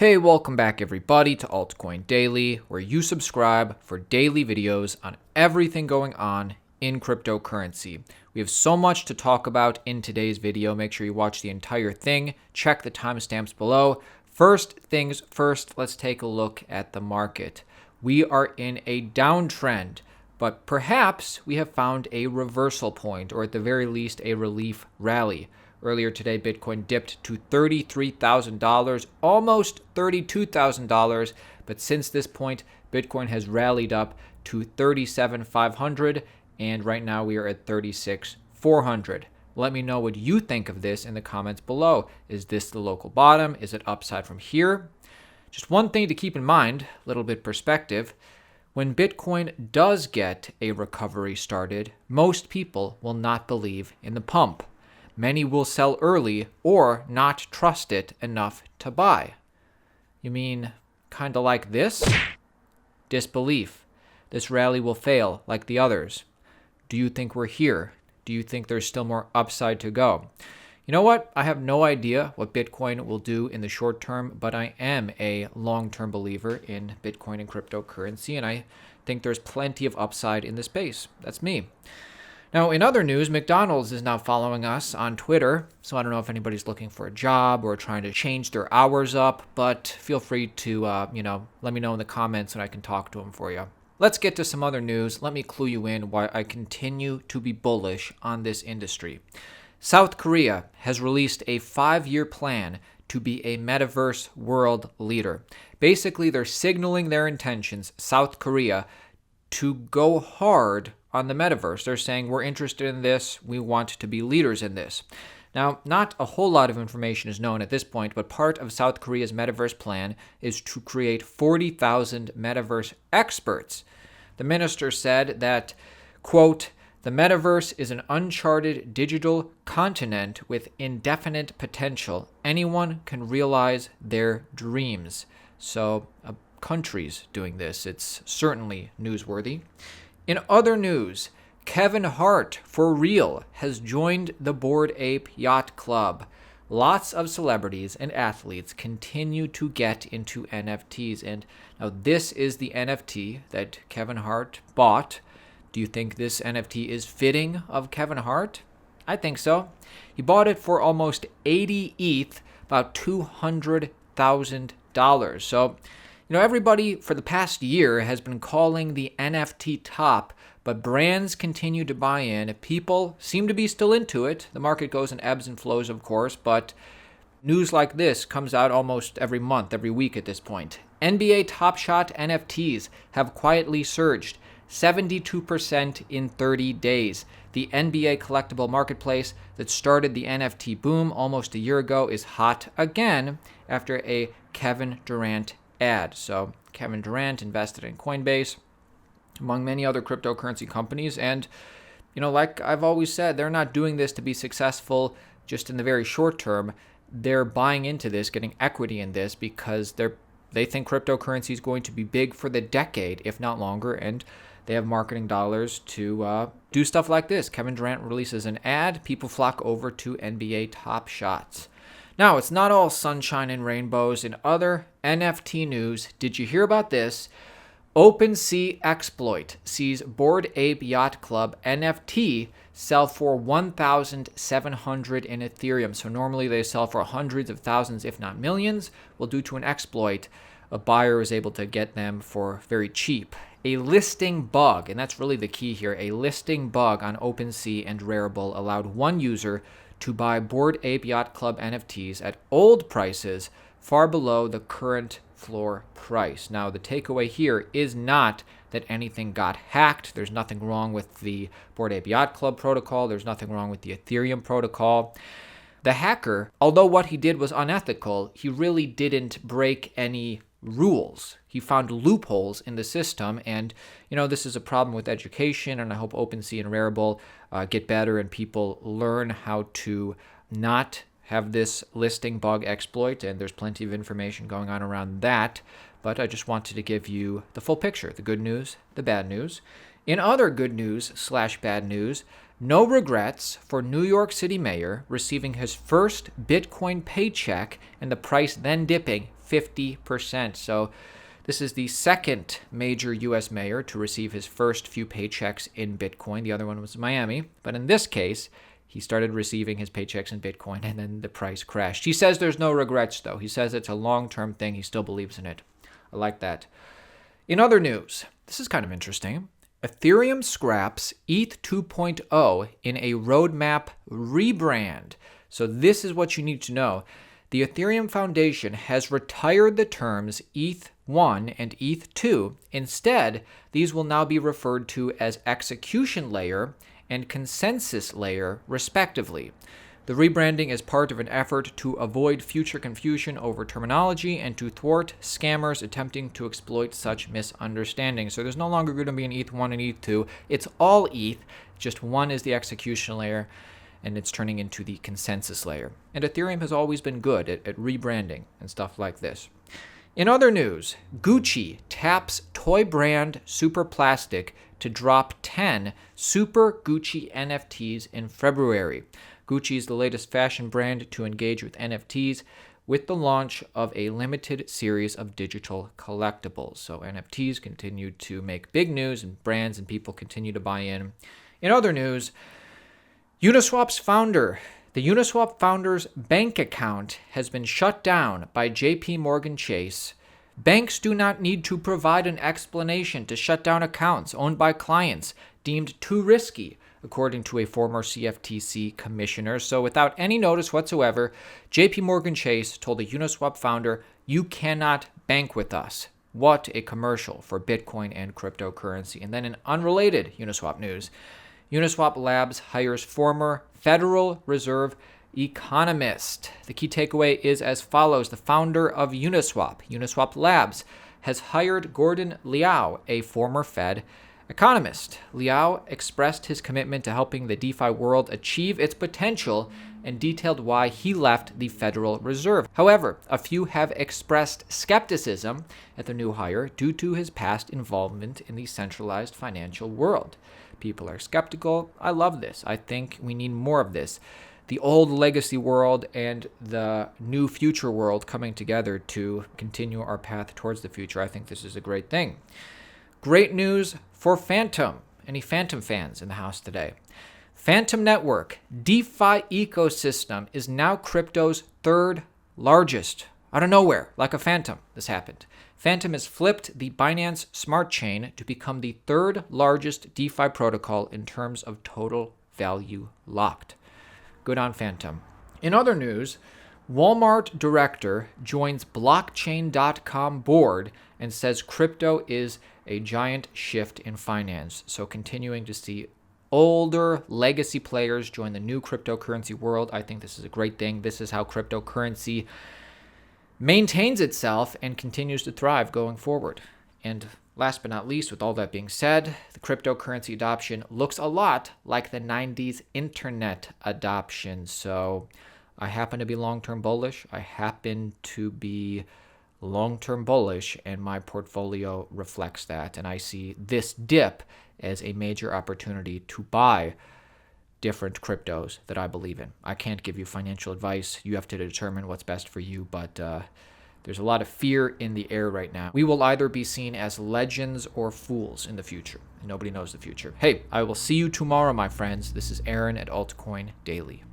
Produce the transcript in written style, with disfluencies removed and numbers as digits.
Hey, welcome back everybody to Altcoin Daily, where you subscribe for daily videos on everything going on in cryptocurrency. We have so much to talk about in today's video. Make sure you watch the entire thing. Check the timestamps below. First things first, let's take a look at the market. We are in a downtrend, but perhaps we have found a reversal point, or at the very least, a relief rally. Earlier today, Bitcoin dipped to $33,000, almost $32,000. But since this point, Bitcoin has rallied up to $37,500, and right now we are at $36,400. Let me know what you think of this in the comments below. Is this the local bottom? Is it upside from here? Just one thing to keep in mind, a little bit perspective. When Bitcoin does get a recovery started, most people will not believe in the pump. Many will sell early or not trust it enough to buy. You mean kind of like this? Disbelief. This rally will fail like the others. Do you think we're here? Do you think there's still more upside to go? You know what? I have no idea what Bitcoin will do in the short term, but I am a long-term believer in Bitcoin and cryptocurrency, and I think there's plenty of upside in the space. That's me. Now, in other news, McDonald's is now following us on Twitter, so I don't know if anybody's looking for a job or trying to change their hours up, but feel free to, let me know in the comments and I can talk to them for you. Let's get to some other news. Let me clue you in why I continue to be bullish on this industry. South Korea has released a 5-year plan to be a metaverse world leader. Basically, they're signaling their intentions, South Korea, to go hard on the metaverse. They're saying, we're interested in this, we want to be leaders in this. Now, not a whole lot of information is known at this point, but part of South Korea's metaverse plan is to create 40,000 metaverse experts. The minister said that, quote, "The metaverse is an uncharted digital continent with indefinite potential. Anyone can realize their dreams." So, countries doing this. It's certainly newsworthy. In other news, Kevin Hart, for real, has joined the Bored Ape Yacht Club. Lots of celebrities and athletes continue to get into NFTs. And now this is the NFT that Kevin Hart bought. Do you think this NFT is fitting of Kevin Hart? I think so. He bought it for almost 80 ETH, about $200,000. So, everybody for the past year has been calling the NFT top, but brands continue to buy in. People seem to be still into it. The market goes in ebbs and flows, of course, but news like this comes out almost every month, every week at this point. NBA Top Shot NFTs have quietly surged 72% in 30 days. The NBA collectible marketplace that started the NFT boom almost a year ago is hot again after a Kevin Durant ad. So Kevin Durant invested in Coinbase, among many other cryptocurrency companies. And, like I've always said, they're not doing this to be successful just in the very short term. They're buying into this, getting equity in this, because they think cryptocurrency is going to be big for the decade, if not longer. And they have marketing dollars to do stuff like this. Kevin Durant releases an ad, people flock over to NBA Top Shots. Now, it's not all sunshine and rainbows. In other NFT news, did you hear about this? OpenSea Exploit sees Bored Ape Yacht Club NFT sell for 1,700 in Ethereum. So normally they sell for hundreds of thousands, if not millions. Well, due to an exploit, a buyer was able to get them for very cheap. A listing bug, and that's really the key here, a listing bug on OpenSea and Rarible allowed one user to buy Bored Ape Yacht Club NFTs at old prices far below the current floor price. Now, the takeaway here is not that anything got hacked. There's nothing wrong with the Bored Ape Yacht Club protocol. There's nothing wrong with the Ethereum protocol. The hacker, although what he did was unethical, he really didn't break any rules. He found loopholes in the system, and this is a problem with education, and I hope OpenSea and Rarible get better and people learn how to not have this listing bug exploit, and there's plenty of information going on around that, but I just wanted to give you the full picture, the good news, the bad news. In other good news/bad news, no regrets for New York City mayor receiving his first Bitcoin paycheck and the price then dipping 50%. So this is the second major U.S. mayor to receive his first few paychecks in Bitcoin. The other one was Miami. But in this case, he started receiving his paychecks in Bitcoin, and then the price crashed. He says there's no regrets, though. He says it's a long-term thing. He still believes in it. I like that. In other news, this is kind of interesting. Ethereum scraps ETH 2.0 in a roadmap rebrand. So this is what you need to know. The Ethereum Foundation has retired the terms ETH1 and ETH2. Instead, these will now be referred to as execution layer and consensus layer, respectively. The rebranding is part of an effort to avoid future confusion over terminology and to thwart scammers attempting to exploit such misunderstandings. So there's no longer going to be an ETH1 and ETH2. It's all ETH, just one is the execution layer, and it's turning into the consensus layer. And Ethereum has always been good at rebranding and stuff like this. In other news, Gucci taps toy brand Superplastic to drop 10 SuperGucci NFTs in February. Gucci is the latest fashion brand to engage with NFTs with the launch of a limited series of digital collectibles. So NFTs continue to make big news, and brands and people continue to buy in. In other news, Uniswap's founder, the Uniswap founder's bank account has been shut down by JP Morgan Chase. Banks do not need to provide an explanation to shut down accounts owned by clients deemed too risky, according to a former CFTC commissioner. So without any notice whatsoever, JP Morgan Chase told the Uniswap founder, "You cannot bank with us." What a commercial for Bitcoin and cryptocurrency. And then in unrelated Uniswap news, Uniswap Labs hires former Federal Reserve economist. The key takeaway is as follows. The founder of Uniswap, Uniswap Labs, has hired Gordon Liao, a former Fed economist. Liao expressed his commitment to helping the DeFi world achieve its potential and detailed why he left the Federal Reserve. However, a few have expressed skepticism at the new hire due to his past involvement in the centralized financial world. People are skeptical. I love this. I think we need more of this. The old legacy world and the new future world coming together to continue our path towards the future. I think this is a great thing. Great news for Fantom. Any Fantom fans in the house today? Fantom Network, DeFi ecosystem, is now crypto's third largest. Out of nowhere, like a phantom, this happened. Fantom has flipped the Binance Smart Chain to become the third largest DeFi protocol in terms of total value locked. Good on Fantom. In other news, Walmart director joins blockchain.com board and says crypto is a giant shift in finance. So continuing to see older legacy players join the new cryptocurrency world. I think this is a great thing. This is how cryptocurrency maintains itself and continues to thrive going forward. And last but not least, with all that being said, the cryptocurrency adoption looks a lot like the 90s internet adoption. So I happen to be long-term bullish. I happen to be long-term bullish, and my portfolio reflects that. And I see this dip as a major opportunity to buy different cryptos that I believe in. I can't give you financial advice. You have to determine what's best for you, but there's a lot of fear in the air right now. We will either be seen as legends or fools in the future. Nobody knows the future. Hey, I will see you tomorrow, my friends. This is Aaron at Altcoin Daily.